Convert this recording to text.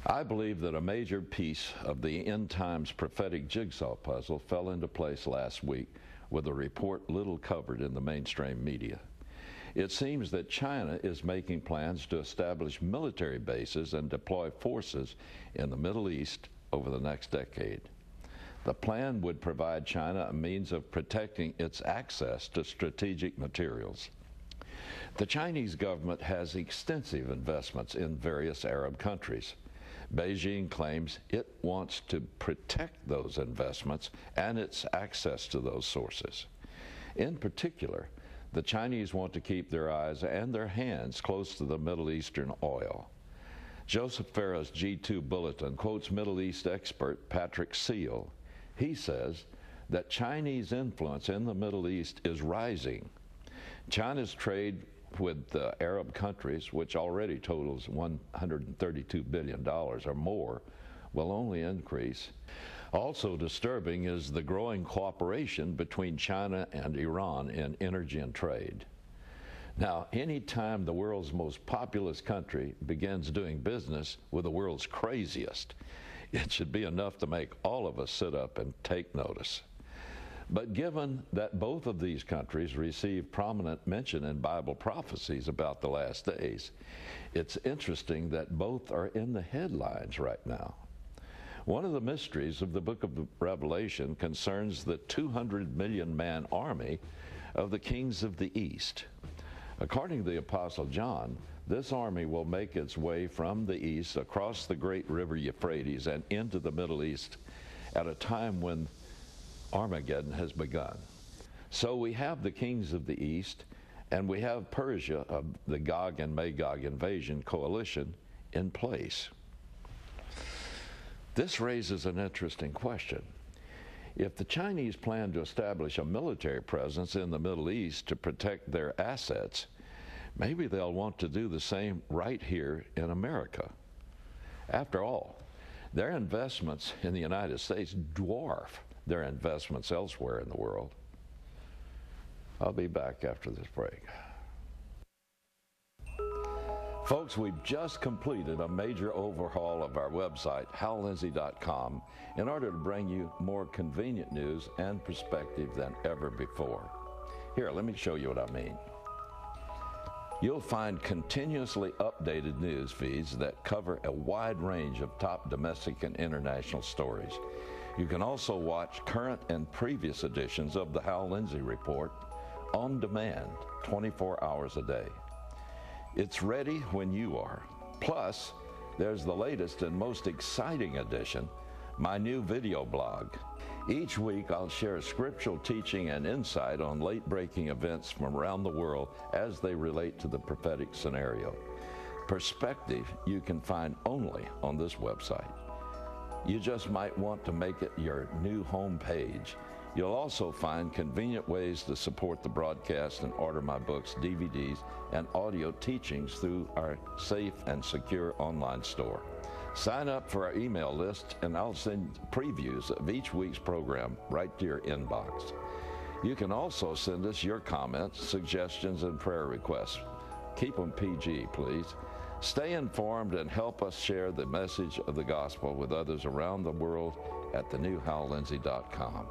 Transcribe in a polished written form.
I believe that a major piece of the end times prophetic jigsaw puzzle fell into place last week with a report little covered in the mainstream media. It seems that China is making plans to establish military bases and deploy forces in the Middle East over the next decade. The plan would provide China a means of protecting its access to strategic materials. The Chinese government has extensive investments in various Arab countries. Beijing claims it wants to protect those investments and its access to those sources. In particular, the Chinese want to keep their eyes and their hands close to the Middle Eastern oil. Joseph Farah's G2 Bulletin quotes Middle East expert Patrick Seal. He says that Chinese influence in the Middle East is rising. China's trade with the Arab countries, which already totals $132 billion or more, will only increase. Also disturbing is the growing cooperation between China and Iran in energy and trade. Now, any time the world's most populous country begins doing business with the world's craziest, it should be enough to make all of us sit up and take notice. But given that both of these countries receive prominent mention in Bible prophecies about the last days, it's interesting that both are in the headlines right now. One of the mysteries of the book of Revelation concerns the 200 million man army of the kings of the East. According to the Apostle John, this army will make its way from the east across the great river Euphrates and into the Middle East at a time when Armageddon has begun. So we have the kings of the East, and we have Persia of the Gog and Magog invasion coalition in place. This raises an interesting question. If the Chinese plan to establish a military presence in the Middle East to protect their assets, maybe they'll want to do the same right here in America. After all, their investments in the United States dwarf their investments elsewhere in the world. I'll be back after this break. Folks, we've just completed a major overhaul of our website, HalLindsey.com, in order to bring you more convenient news and perspective than ever before. Here, let me show you what I mean. You'll find continuously updated news feeds that cover a wide range of top domestic and international stories. You can also watch current and previous editions of the Hal Lindsey Report on demand 24 hours a day. It's ready when you are. Plus, there's the latest and most exciting edition, my new video blog. Each week I'll share scriptural teaching and insight on late-breaking events from around the world as they relate to the prophetic scenario. Perspective you can find only on this website. You just might want to make it your new home page. You'll also find convenient ways to support the broadcast and order my books, DVDs, and audio teachings through our safe and secure online store. Sign up for our email list, and I'll send previews of each week's program right to your inbox. You can also send us your comments, suggestions, and prayer requests. Keep them PG, please. Stay informed and help us share the message of the gospel with others around the world at thenewhallindsey.com.